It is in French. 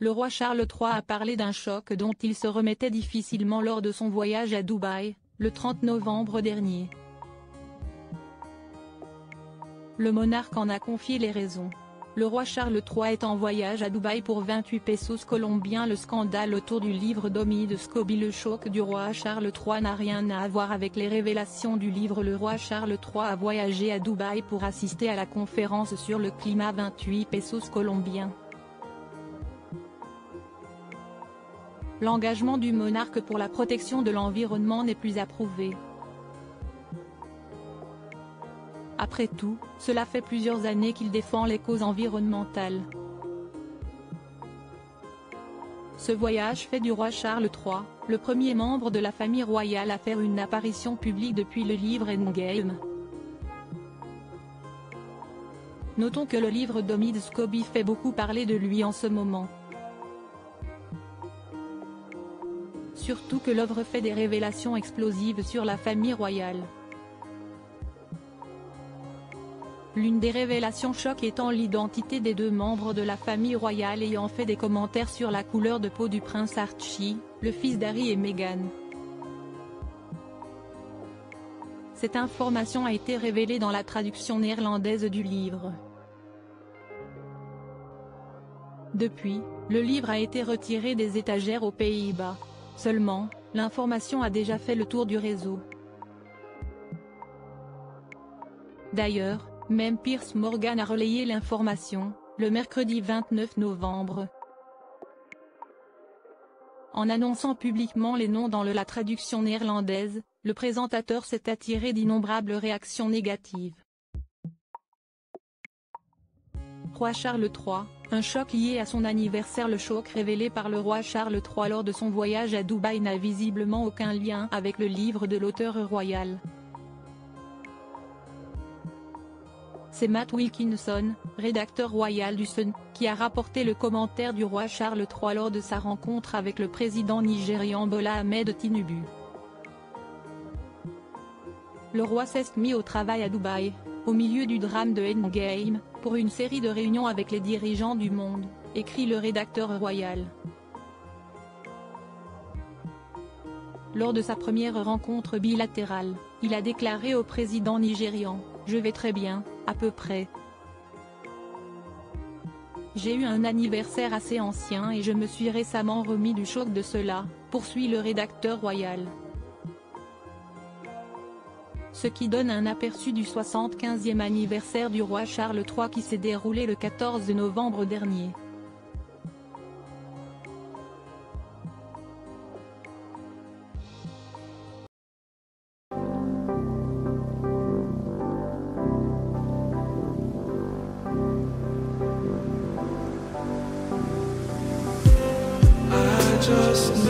le roi Charles III a parlé d'un choc dont il se remettait difficilement lors de son voyage à Dubaï, le 30 novembre dernier. Le monarque en a confié les raisons. Le roi Charles III est en voyage à Dubaï pour 28 pesos colombiens. Le scandale autour du livre d'Omi de Scobie. Le choc du roi Charles III n'a rien à voir avec les révélations du livre. Le roi Charles III a voyagé à Dubaï pour assister à la conférence sur le climat. 28 pesos colombiens. L'engagement du monarque pour la protection de l'environnement n'est plus approuvé. Après tout, cela fait plusieurs années qu'il défend les causes environnementales. Ce voyage fait du roi Charles III, le premier membre de la famille royale à faire une apparition publique depuis le livre Endgame. Notons que le livre d'Omi de Scobie fait beaucoup parler de lui en ce moment. Surtout que l'œuvre fait des révélations explosives sur la famille royale. L'une des révélations choc étant l'identité des deux membres de la famille royale ayant fait des commentaires sur la couleur de peau du prince Archie, le fils d'Harry et Meghan. Cette information a été révélée dans la traduction néerlandaise du livre. Depuis, le livre a été retiré des étagères aux Pays-Bas. Seulement, l'information a déjà fait le tour du réseau. D'ailleurs, même Piers Morgan a relayé l'information, le mercredi 29 novembre. En annonçant publiquement les noms dans la traduction néerlandaise, le présentateur s'est attiré d'innombrables réactions négatives. Roi Charles III, un choc lié à son anniversaire. Le choc révélé par le roi Charles III lors de son voyage à Dubaï n'a visiblement aucun lien avec le livre de l'auteur royal. C'est Matt Wilkinson, rédacteur royal du Sun, qui a rapporté le commentaire du roi Charles III lors de sa rencontre avec le président nigérian Bola Ahmed Tinubu. Le roi s'est mis au travail à Dubaï, au milieu du drame de Endgame, pour une série de réunions avec les dirigeants du monde, écrit le rédacteur royal. Lors de sa première rencontre bilatérale, il a déclaré au président nigérian: « Je vais très bien, à peu près. J'ai eu un anniversaire assez ancien et je me suis récemment remis du choc de cela », poursuit le rédacteur royal. Ce qui donne un aperçu du 75e anniversaire du roi Charles III qui s'est déroulé le 14 novembre dernier. Just